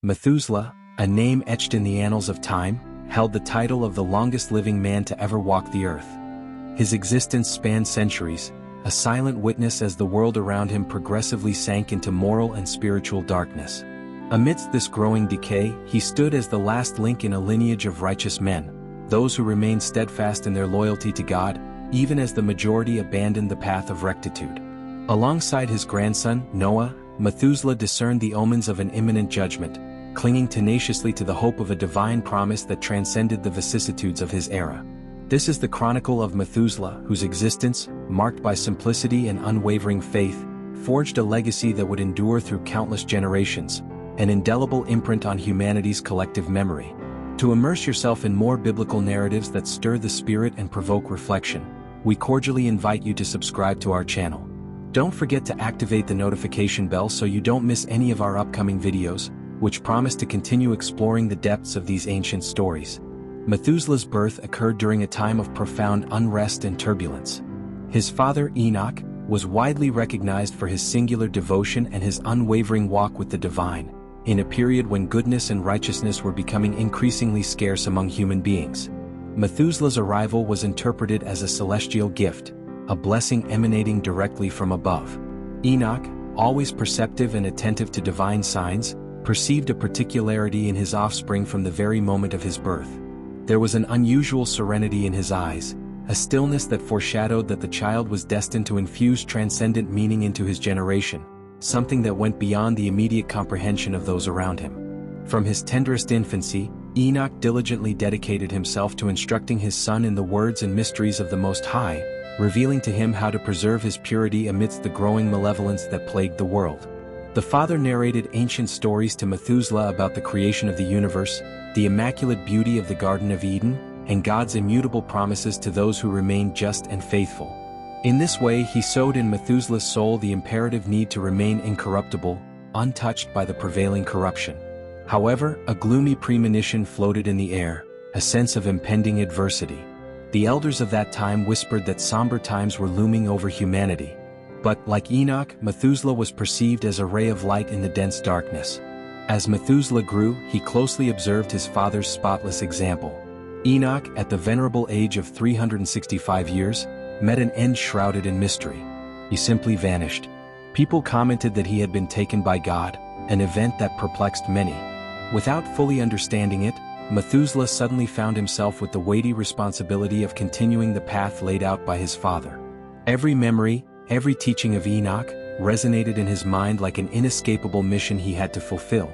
Methuselah, a name etched in the annals of time, held the title of the longest living man to ever walk the earth. His existence spanned centuries, a silent witness as the world around him progressively sank into moral and spiritual darkness. Amidst this growing decay, he stood as the last link in a lineage of righteous men, those who remained steadfast in their loyalty to God, even as the majority abandoned the path of rectitude. Alongside his grandson, Noah, Methuselah discerned the omens of an imminent judgment, clinging tenaciously to the hope of a divine promise that transcended the vicissitudes of his era. This is the chronicle of Methuselah, whose existence, marked by simplicity and unwavering faith, forged a legacy that would endure through countless generations, an indelible imprint on humanity's collective memory. To immerse yourself in more biblical narratives that stir the spirit and provoke reflection, we cordially invite you to subscribe to our channel. Don't forget to activate the notification bell so you don't miss any of our upcoming videos, which promise to continue exploring the depths of these ancient stories. Methuselah's birth occurred during a time of profound unrest and turbulence. His father, Enoch, was widely recognized for his singular devotion and his unwavering walk with the divine, in a period when goodness and righteousness were becoming increasingly scarce among human beings. Methuselah's arrival was interpreted as a celestial gift, a blessing emanating directly from above. Enoch, always perceptive and attentive to divine signs, perceived a particularity in his offspring from the very moment of his birth. There was an unusual serenity in his eyes, a stillness that foreshadowed that the child was destined to infuse transcendent meaning into his generation, something that went beyond the immediate comprehension of those around him. From his tenderest infancy, Enoch diligently dedicated himself to instructing his son in the words and mysteries of the Most High, revealing to him how to preserve his purity amidst the growing malevolence that plagued the world. The father narrated ancient stories to Methuselah about the creation of the universe, the immaculate beauty of the Garden of Eden, and God's immutable promises to those who remain just and faithful. In this way, he sowed in Methuselah's soul the imperative need to remain incorruptible, untouched by the prevailing corruption. However, a gloomy premonition floated in the air, a sense of impending adversity. The elders of that time whispered that somber times were looming over humanity. But, like Enoch, Methuselah was perceived as a ray of light in the dense darkness. As Methuselah grew, he closely observed his father's spotless example. Enoch, at the venerable age of 365 years, met an end shrouded in mystery. He simply vanished. People commented that he had been taken by God, an event that perplexed many. Without fully understanding it, Methuselah suddenly found himself with the weighty responsibility of continuing the path laid out by his father. Every memory, every teaching of Enoch, resonated in his mind like an inescapable mission he had to fulfill.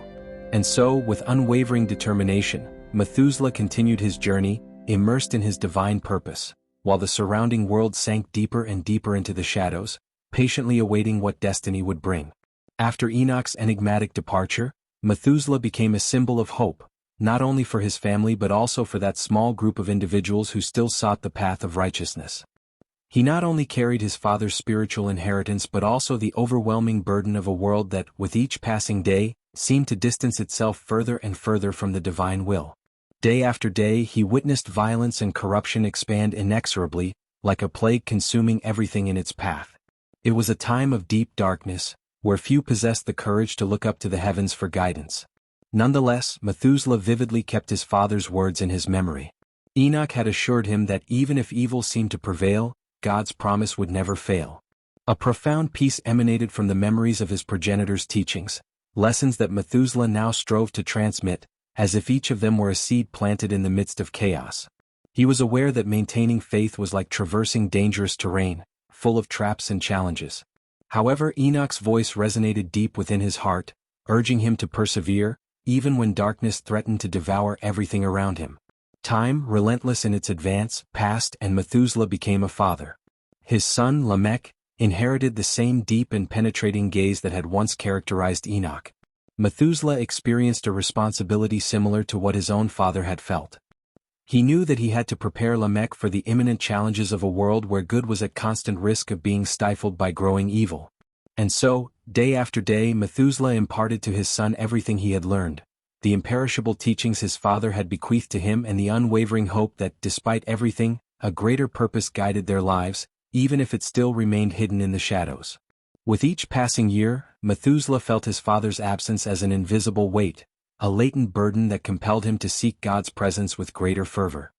And so, with unwavering determination, Methuselah continued his journey, immersed in his divine purpose, while the surrounding world sank deeper and deeper into the shadows, patiently awaiting what destiny would bring. After Enoch's enigmatic departure, Methuselah became a symbol of hope, not only for his family but also for that small group of individuals who still sought the path of righteousness. He not only carried his father's spiritual inheritance but also the overwhelming burden of a world that, with each passing day, seemed to distance itself further and further from the divine will. Day after day he witnessed violence and corruption expand inexorably, like a plague consuming everything in its path. It was a time of deep darkness, where few possessed the courage to look up to the heavens for guidance. Nonetheless, Methuselah vividly kept his father's words in his memory. Enoch had assured him that even if evil seemed to prevail, God's promise would never fail. A profound peace emanated from the memories of his progenitor's teachings, lessons that Methuselah now strove to transmit, as if each of them were a seed planted in the midst of chaos. He was aware that maintaining faith was like traversing dangerous terrain, full of traps and challenges. However, Enoch's voice resonated deep within his heart, urging him to persevere, even when darkness threatened to devour everything around him. Time, relentless in its advance, passed and Methuselah became a father. His son, Lamech, inherited the same deep and penetrating gaze that had once characterized Enoch. Methuselah experienced a responsibility similar to what his own father had felt. He knew that he had to prepare Lamech for the imminent challenges of a world where good was at constant risk of being stifled by growing evil. And so, day after day, Methuselah imparted to his son everything he had learned, the imperishable teachings his father had bequeathed to him and the unwavering hope that, despite everything, a greater purpose guided their lives, even if it still remained hidden in the shadows. With each passing year, Methuselah felt his father's absence as an invisible weight, a latent burden that compelled him to seek God's presence with greater fervor.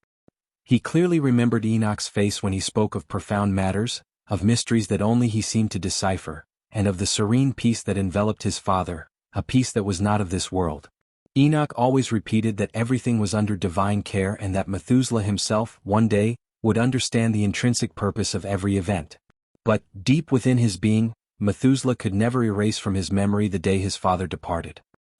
He clearly remembered Enoch's face when he spoke of profound matters, of mysteries that only he seemed to decipher, and of the serene peace that enveloped his father, a peace that was not of this world. Enoch always repeated that everything was under divine care and that Methuselah himself, one day, would understand the intrinsic purpose of every event. But, deep within his being, Methuselah could never erase from his memory the day his father departed.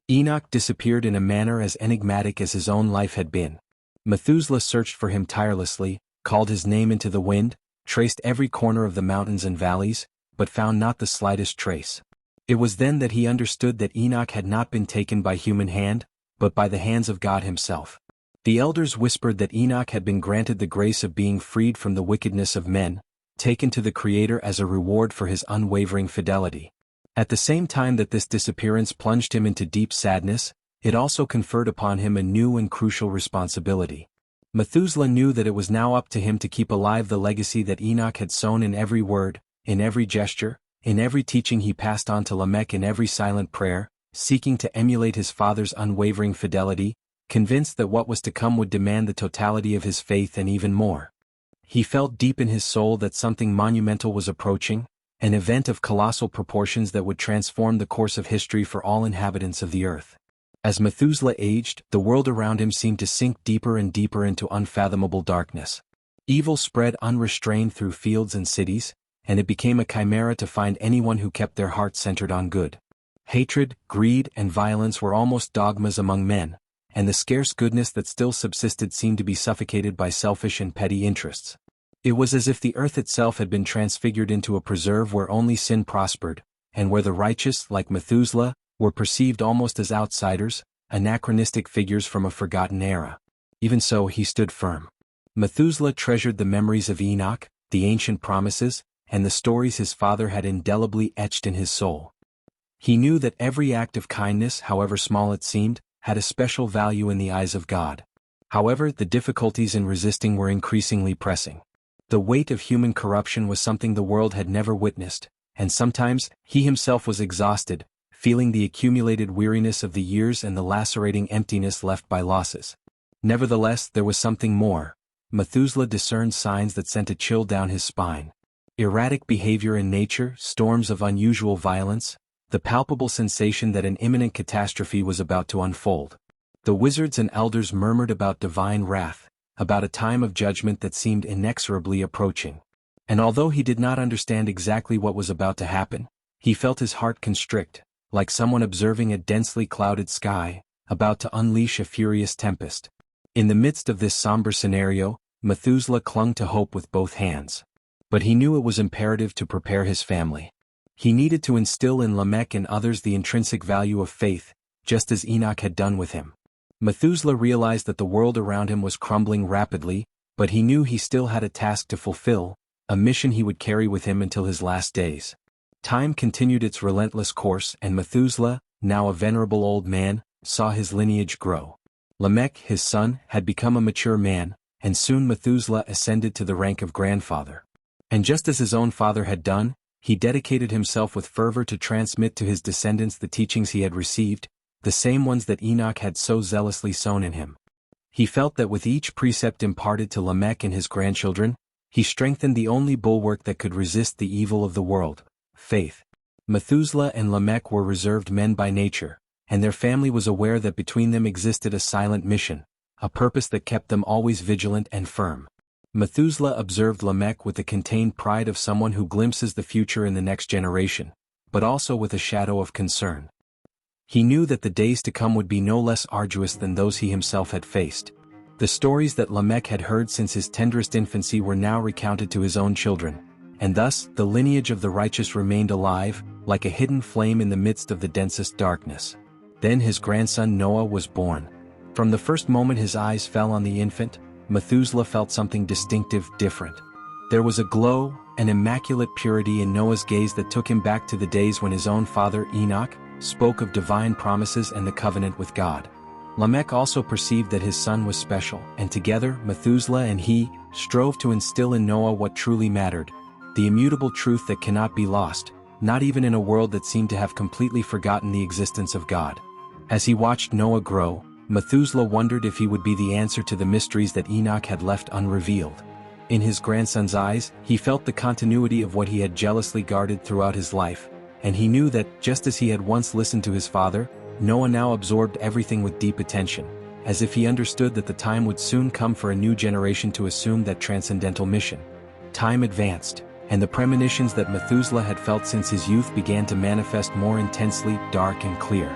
Enoch disappeared in a manner as enigmatic as his own life had been. Methuselah searched for him tirelessly, called his name into the wind, traced every corner of the mountains and valleys, but found not the slightest trace. It was then that he understood that Enoch had not been taken by human hand, but by the hands of God himself. The elders whispered that Enoch had been granted the grace of being freed from the wickedness of men, taken to the Creator as a reward for his unwavering fidelity. At the same time that this disappearance plunged him into deep sadness, it also conferred upon him a new and crucial responsibility. Methuselah knew that it was now up to him to keep alive the legacy that Enoch had sown in every word, in every gesture, in every teaching he passed on to Lamech, in every silent prayer, seeking to emulate his father's unwavering fidelity, convinced that what was to come would demand the totality of his faith and even more. He felt deep in his soul that something monumental was approaching, an event of colossal proportions that would transform the course of history for all inhabitants of the earth. As Methuselah aged, the world around him seemed to sink deeper and deeper into unfathomable darkness. Evil spread unrestrained through fields and cities, and it became a chimera to find anyone who kept their heart centered on good. Hatred, greed, and violence were almost dogmas among men, and the scarce goodness that still subsisted seemed to be suffocated by selfish and petty interests. It was as if the earth itself had been transfigured into a preserve where only sin prospered, and where the righteous, like Methuselah, were perceived almost as outsiders, anachronistic figures from a forgotten era. Even so, he stood firm. Methuselah treasured the memories of Enoch, the ancient promises, and the stories his father had indelibly etched in his soul. He knew that every act of kindness, however small it seemed, had a special value in the eyes of God. However, the difficulties in resisting were increasingly pressing. The weight of human corruption was something the world had never witnessed, and sometimes, he himself was exhausted, feeling the accumulated weariness of the years and the lacerating emptiness left by losses. Nevertheless, there was something more. Methuselah discerned signs that sent a chill down his spine. Erratic behavior in nature, storms of unusual violence, the palpable sensation that an imminent catastrophe was about to unfold. The wizards and elders murmured about divine wrath, about a time of judgment that seemed inexorably approaching. And although he did not understand exactly what was about to happen, he felt his heart constrict, like someone observing a densely clouded sky, about to unleash a furious tempest. In the midst of this somber scenario, Methuselah clung to hope with both hands. But he knew it was imperative to prepare his family. He needed to instill in Lamech and others the intrinsic value of faith, just as Enoch had done with him. Methuselah realized that the world around him was crumbling rapidly, but he knew he still had a task to fulfill, a mission he would carry with him until his last days. Time continued its relentless course, and Methuselah, now a venerable old man, saw his lineage grow. Lamech, his son, had become a mature man, and soon Methuselah ascended to the rank of grandfather. And just as his own father had done, he dedicated himself with fervor to transmit to his descendants the teachings he had received, the same ones that Enoch had so zealously sown in him. He felt that with each precept imparted to Lamech and his grandchildren, he strengthened the only bulwark that could resist the evil of the world, faith. Methuselah and Lamech were reserved men by nature, and their family was aware that between them existed a silent mission, a purpose that kept them always vigilant and firm. Methuselah observed Lamech with the contained pride of someone who glimpses the future in the next generation, but also with a shadow of concern. He knew that the days to come would be no less arduous than those he himself had faced. The stories that Lamech had heard since his tenderest infancy were now recounted to his own children, and thus the lineage of the righteous remained alive, like a hidden flame in the midst of the densest darkness. Then his grandson Noah was born. From the first moment his eyes fell on the infant, Methuselah felt something distinctive, different. There was a glow, an immaculate purity in Noah's gaze that took him back to the days when his own father, Enoch, spoke of divine promises and the covenant with God. Lamech also perceived that his son was special, and together, Methuselah and he, strove to instill in Noah what truly mattered, the immutable truth that cannot be lost, not even in a world that seemed to have completely forgotten the existence of God. As he watched Noah grow, Methuselah wondered if he would be the answer to the mysteries that Enoch had left unrevealed. In his grandson's eyes, he felt the continuity of what he had jealously guarded throughout his life, and he knew that, just as he had once listened to his father, Noah now absorbed everything with deep attention, as if he understood that the time would soon come for a new generation to assume that transcendental mission. Time advanced, and the premonitions that Methuselah had felt since his youth began to manifest more intensely, dark and clear.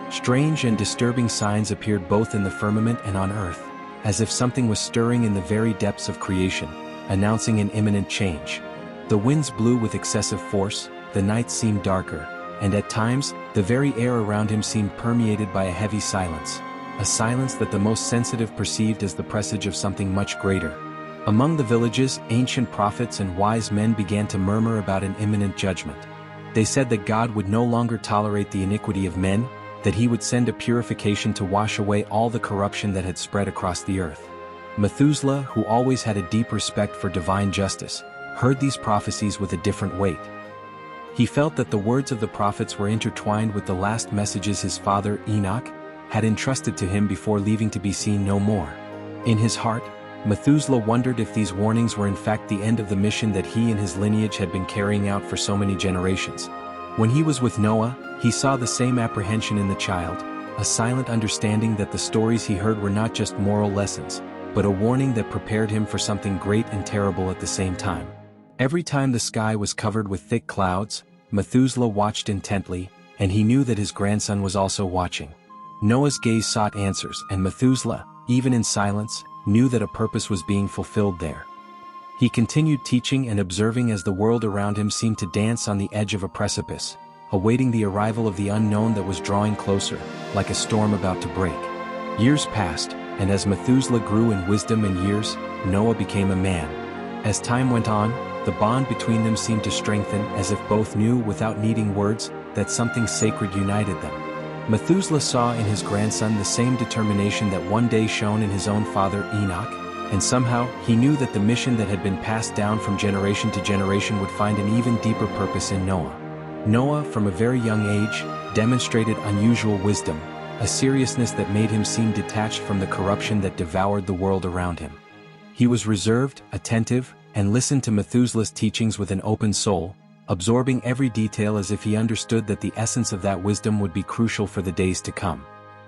Strange and disturbing signs appeared both in the firmament and on earth, as if something was stirring in the very depths of creation, announcing an imminent change. The winds blew with excessive force, the nights seemed darker, and at times, the very air around him seemed permeated by a heavy silence, a silence that the most sensitive perceived as the presage of something much greater. Among the villages, ancient prophets and wise men began to murmur about an imminent judgment. They said that God would no longer tolerate the iniquity of men, that he would send a purification to wash away all the corruption that had spread across the earth. Methuselah, who always had a deep respect for divine justice, heard these prophecies with a different weight. He felt that the words of the prophets were intertwined with the last messages his father, Enoch, had entrusted to him before leaving to be seen no more. In his heart, Methuselah wondered if these warnings were in fact the end of the mission that he and his lineage had been carrying out for so many generations. When he was with Noah, he saw the same apprehension in the child, a silent understanding that the stories he heard were not just moral lessons, but a warning that prepared him for something great and terrible at the same time. Every time the sky was covered with thick clouds, Methuselah watched intently, and he knew that his grandson was also watching. Noah's gaze sought answers, and Methuselah, even in silence, knew that a purpose was being fulfilled there. He continued teaching and observing as the world around him seemed to dance on the edge of a precipice, awaiting the arrival of the unknown that was drawing closer, like a storm about to break. Years passed, and as Methuselah grew in wisdom and years, Noah became a man. As time went on, the bond between them seemed to strengthen, as if both knew without needing words that something sacred united them. Methuselah saw in his grandson the same determination that one day shone in his own father Enoch, and somehow he knew that the mission that had been passed down from generation to generation would find an even deeper purpose in Noah. Noah, from a very young age, demonstrated unusual wisdom, a seriousness that made him seem detached from the corruption that devoured the world around him. He was reserved, attentive, and listened to Methuselah's teachings with an open soul, absorbing every detail as if he understood that the essence of that wisdom would be crucial for the days to come.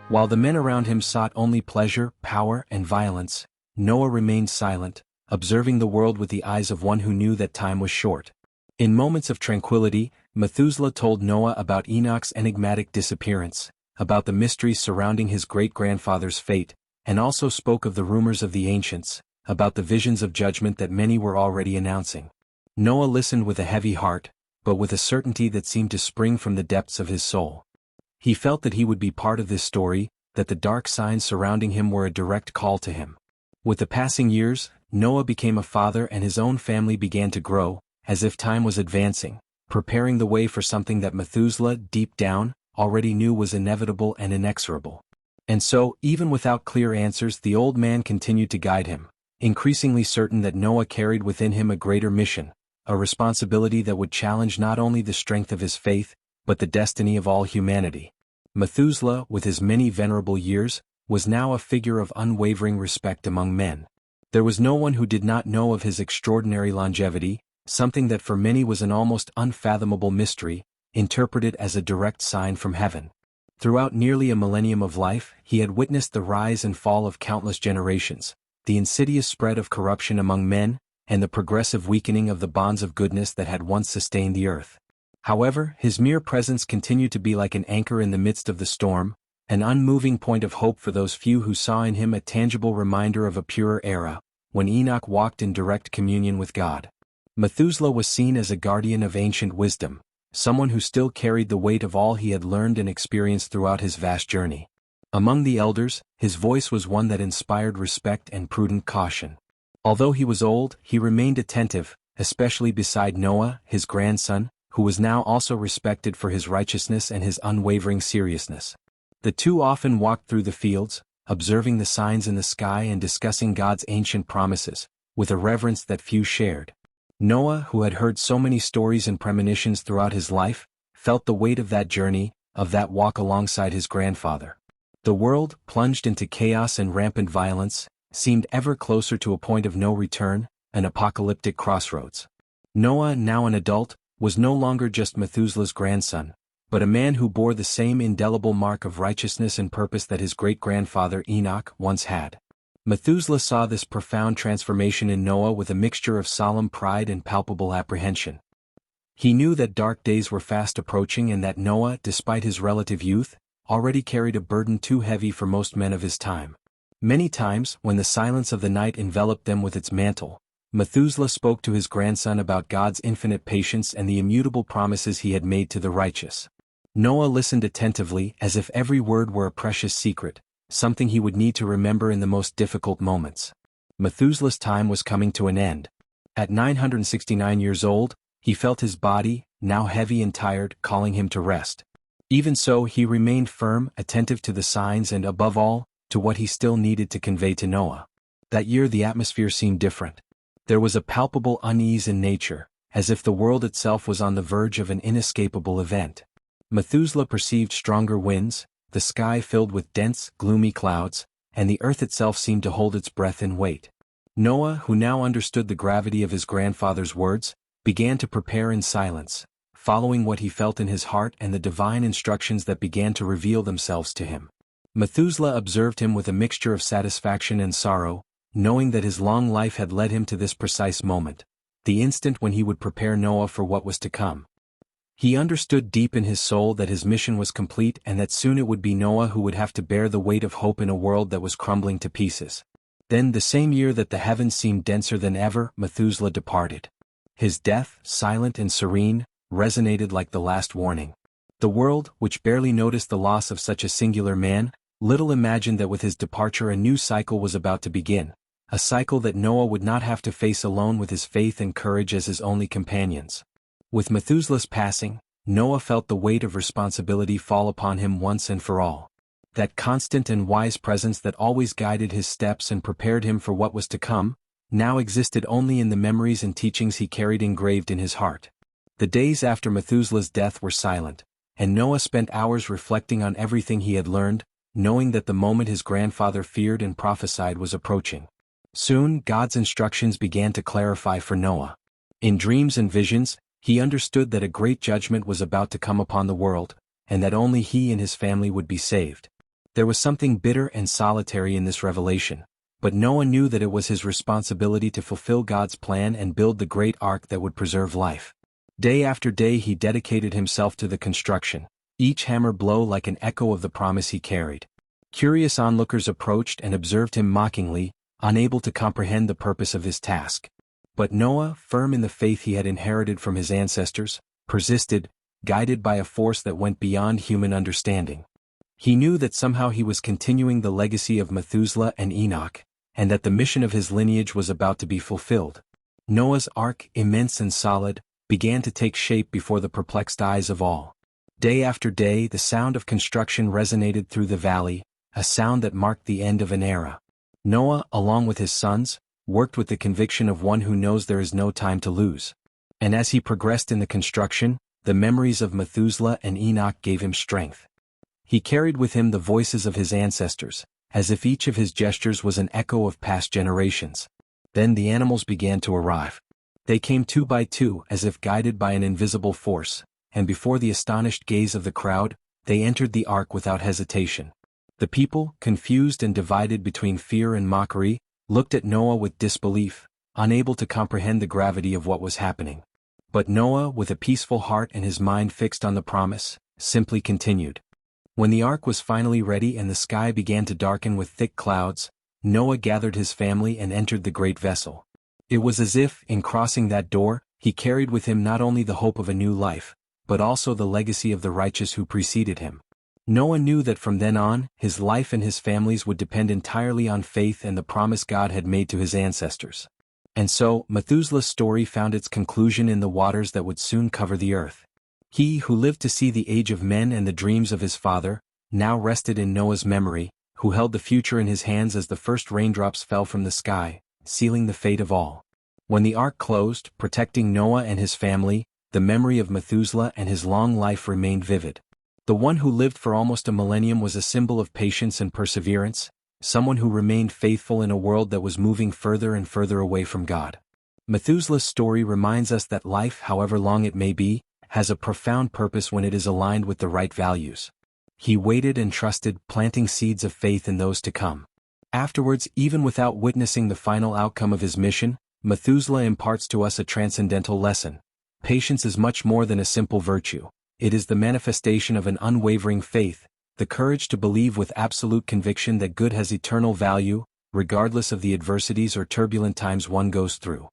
While the men around him sought only pleasure, power, and violence, Noah remained silent, observing the world with the eyes of one who knew that time was short. In moments of tranquility, Methuselah told Noah about Enoch's enigmatic disappearance, about the mysteries surrounding his great-grandfather's fate, and also spoke of the rumors of the ancients, about the visions of judgment that many were already announcing. Noah listened with a heavy heart, but with a certainty that seemed to spring from the depths of his soul. He felt that he would be part of this story, that the dark signs surrounding him were a direct call to him. With the passing years, Noah became a father and his own family began to grow, as if time was advancing, preparing the way for something that Methuselah, deep down, already knew was inevitable and inexorable. And so, even without clear answers, the old man continued to guide him, increasingly certain that Noah carried within him a greater mission, a responsibility that would challenge not only the strength of his faith, but the destiny of all humanity. Methuselah, with his many venerable years, was now a figure of unwavering respect among men. There was no one who did not know of his extraordinary longevity, something that for many was an almost unfathomable mystery, interpreted as a direct sign from heaven. Throughout nearly a millennium of life, he had witnessed the rise and fall of countless generations, the insidious spread of corruption among men, and the progressive weakening of the bonds of goodness that had once sustained the earth. However, his mere presence continued to be like an anchor in the midst of the storm, an unmoving point of hope for those few who saw in him a tangible reminder of a purer era, when Enoch walked in direct communion with God. Methuselah was seen as a guardian of ancient wisdom, someone who still carried the weight of all he had learned and experienced throughout his vast journey. Among the elders, his voice was one that inspired respect and prudent caution. Although he was old, he remained attentive, especially beside Noah, his grandson, who was now also respected for his righteousness and his unwavering seriousness. The two often walked through the fields, observing the signs in the sky and discussing God's ancient promises, with a reverence that few shared. Noah, who had heard so many stories and premonitions throughout his life, felt the weight of that journey, of that walk alongside his grandfather. The world, plunged into chaos and rampant violence, seemed ever closer to a point of no return, an apocalyptic crossroads. Noah, now an adult, was no longer just Methuselah's grandson, but a man who bore the same indelible mark of righteousness and purpose that his great-grandfather Enoch once had. Methuselah saw this profound transformation in Noah with a mixture of solemn pride and palpable apprehension. He knew that dark days were fast approaching and that Noah, despite his relative youth, already carried a burden too heavy for most men of his time. Many times, when the silence of the night enveloped them with its mantle, Methuselah spoke to his grandson about God's infinite patience and the immutable promises he had made to the righteous. Noah listened attentively, as if every word were a precious secret, something he would need to remember in the most difficult moments. Methuselah's time was coming to an end. At 969 years old, he felt his body, now heavy and tired, calling him to rest. Even so, he remained firm, attentive to the signs and, above all, to what he still needed to convey to Noah. That year the atmosphere seemed different. There was a palpable unease in nature, as if the world itself was on the verge of an inescapable event. Methuselah perceived stronger winds, the sky filled with dense, gloomy clouds, and the earth itself seemed to hold its breath in wait. Noah, who now understood the gravity of his grandfather's words, began to prepare in silence, following what he felt in his heart and the divine instructions that began to reveal themselves to him. Methuselah observed him with a mixture of satisfaction and sorrow, knowing that his long life had led him to this precise moment, the instant when he would prepare Noah for what was to come. He understood deep in his soul that his mission was complete and that soon it would be Noah who would have to bear the weight of hope in a world that was crumbling to pieces. Then, the same year that the heavens seemed denser than ever, Methuselah departed. His death, silent and serene, resonated like the last warning. The world, which barely noticed the loss of such a singular man, little imagined that with his departure a new cycle was about to begin, a cycle that Noah would not have to face alone with his faith and courage as his only companions. With Methuselah's passing, Noah felt the weight of responsibility fall upon him once and for all. That constant and wise presence that always guided his steps and prepared him for what was to come, now existed only in the memories and teachings he carried engraved in his heart. The days after Methuselah's death were silent, and Noah spent hours reflecting on everything he had learned, knowing that the moment his grandfather feared and prophesied was approaching. Soon, God's instructions began to clarify for Noah. In dreams and visions, he understood that a great judgment was about to come upon the world, and that only he and his family would be saved. There was something bitter and solitary in this revelation, but Noah knew that it was his responsibility to fulfill God's plan and build the great ark that would preserve life. Day after day he dedicated himself to the construction, each hammer blow like an echo of the promise he carried. Curious onlookers approached and observed him mockingly, unable to comprehend the purpose of his task. But Noah, firm in the faith he had inherited from his ancestors, persisted, guided by a force that went beyond human understanding. He knew that somehow he was continuing the legacy of Methuselah and Enoch, and that the mission of his lineage was about to be fulfilled. Noah's ark, immense and solid, began to take shape before the perplexed eyes of all. Day after day the sound of construction resonated through the valley, a sound that marked the end of an era. Noah, along with his sons, worked with the conviction of one who knows there is no time to lose. And as he progressed in the construction, the memories of Methuselah and Enoch gave him strength. He carried with him the voices of his ancestors, as if each of his gestures was an echo of past generations. Then the animals began to arrive. They came two by two as if guided by an invisible force, and before the astonished gaze of the crowd, they entered the ark without hesitation. The people, confused and divided between fear and mockery, looked at Noah with disbelief, unable to comprehend the gravity of what was happening. But Noah, with a peaceful heart and his mind fixed on the promise, simply continued. When the ark was finally ready and the sky began to darken with thick clouds, Noah gathered his family and entered the great vessel. It was as if, in crossing that door, he carried with him not only the hope of a new life, but also the legacy of the righteous who preceded him. Noah knew that from then on, his life and his family's would depend entirely on faith and the promise God had made to his ancestors. And so, Methuselah's story found its conclusion in the waters that would soon cover the earth. He who lived to see the age of men and the dreams of his father, now rested in Noah's memory, who held the future in his hands as the first raindrops fell from the sky, sealing the fate of all. When the ark closed, protecting Noah and his family, the memory of Methuselah and his long life remained vivid. The one who lived for almost a millennium was a symbol of patience and perseverance, someone who remained faithful in a world that was moving further and further away from God. Methuselah's story reminds us that life, however long it may be, has a profound purpose when it is aligned with the right values. He waited and trusted, planting seeds of faith in those to come. Afterwards, even without witnessing the final outcome of his mission, Methuselah imparts to us a transcendental lesson. Patience is much more than a simple virtue. It is the manifestation of an unwavering faith, the courage to believe with absolute conviction that good has eternal value, regardless of the adversities or turbulent times one goes through.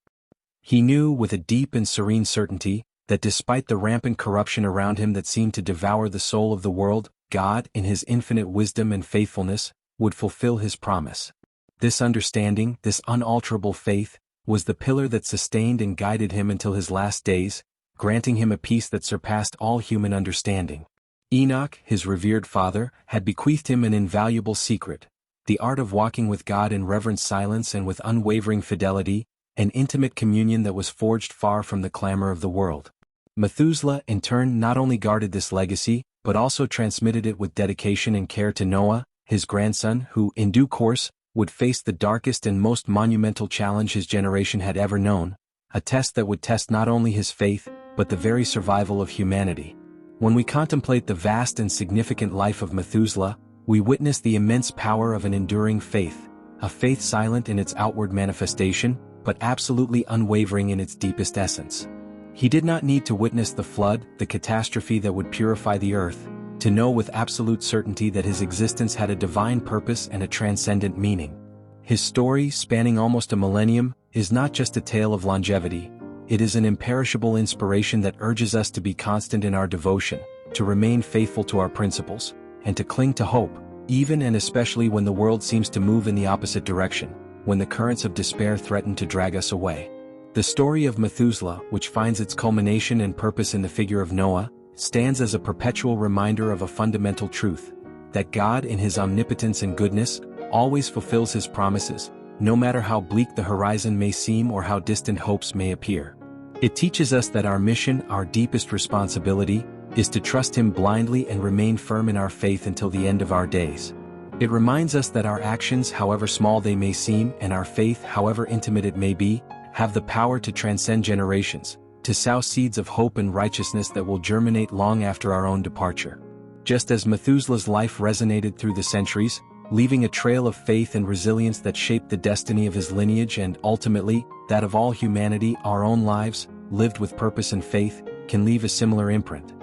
He knew, with a deep and serene certainty, that despite the rampant corruption around him that seemed to devour the soul of the world, God, in his infinite wisdom and faithfulness, would fulfill his promise. This understanding, this unalterable faith, was the pillar that sustained and guided him until his last days, granting him a peace that surpassed all human understanding. Enoch, his revered father, had bequeathed him an invaluable secret, the art of walking with God in reverent silence and with unwavering fidelity, an intimate communion that was forged far from the clamor of the world. Methuselah, in turn, not only guarded this legacy, but also transmitted it with dedication and care to Noah, his grandson, who, in due course, would face the darkest and most monumental challenge his generation had ever known, a test that would test not only his faith, but the very survival of humanity. When we contemplate the vast and significant life of Methuselah, we witness the immense power of an enduring faith, a faith silent in its outward manifestation, but absolutely unwavering in its deepest essence. He did not need to witness the flood, the catastrophe that would purify the earth, to know with absolute certainty that his existence had a divine purpose and a transcendent meaning. His story, spanning almost a millennium, is not just a tale of longevity. It is an imperishable inspiration that urges us to be constant in our devotion, to remain faithful to our principles, and to cling to hope, even and especially when the world seems to move in the opposite direction, when the currents of despair threaten to drag us away. The story of Methuselah, which finds its culmination and purpose in the figure of Noah, stands as a perpetual reminder of a fundamental truth, that God, in his omnipotence and goodness, always fulfills his promises, no matter how bleak the horizon may seem or how distant hopes may appear. It teaches us that our mission, our deepest responsibility, is to trust him blindly and remain firm in our faith until the end of our days. It reminds us that our actions, however small they may seem, and our faith, however intimate it may be, have the power to transcend generations, to sow seeds of hope and righteousness that will germinate long after our own departure. Just as Methuselah's life resonated through the centuries, leaving a trail of faith and resilience that shaped the destiny of his lineage and, ultimately, that of all humanity, our own lives, lived with purpose and faith, can leave a similar imprint.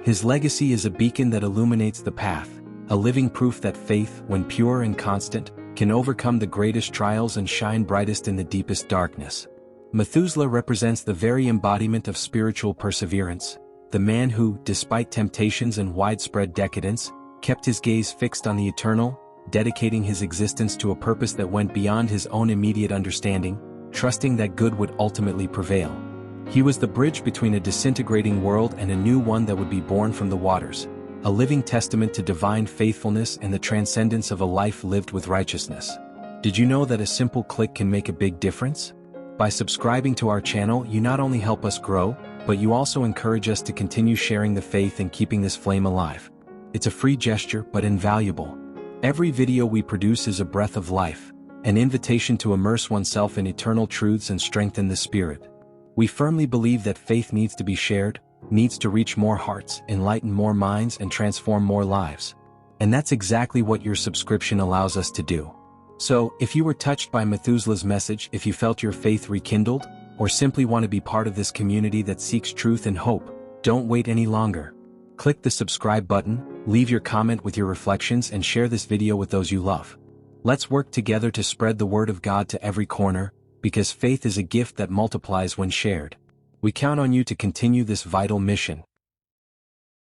His legacy is a beacon that illuminates the path, a living proof that faith, when pure and constant, can overcome the greatest trials and shine brightest in the deepest darkness. Methuselah represents the very embodiment of spiritual perseverance, the man who, despite temptations and widespread decadence, kept his gaze fixed on the eternal, dedicating his existence to a purpose that went beyond his own immediate understanding, trusting that good would ultimately prevail. He was the bridge between a disintegrating world and a new one that would be born from the waters, a living testament to divine faithfulness and the transcendence of a life lived with righteousness. Did you know that a simple click can make a big difference? By subscribing to our channel, you not only help us grow, but you also encourage us to continue sharing the faith and keeping this flame alive. It's a free gesture, but invaluable. Every video we produce is a breath of life, an invitation to immerse oneself in eternal truths and strengthen the spirit. We firmly believe that faith needs to be shared, needs to reach more hearts, enlighten more minds, and transform more lives. And that's exactly what your subscription allows us to do. So, if you were touched by Methuselah's message, if you felt your faith rekindled, or simply want to be part of this community that seeks truth and hope, don't wait any longer. Click the subscribe button, leave your comment with your reflections, and share this video with those you love. Let's work together to spread the word of God to every corner, because faith is a gift that multiplies when shared. We count on you to continue this vital mission.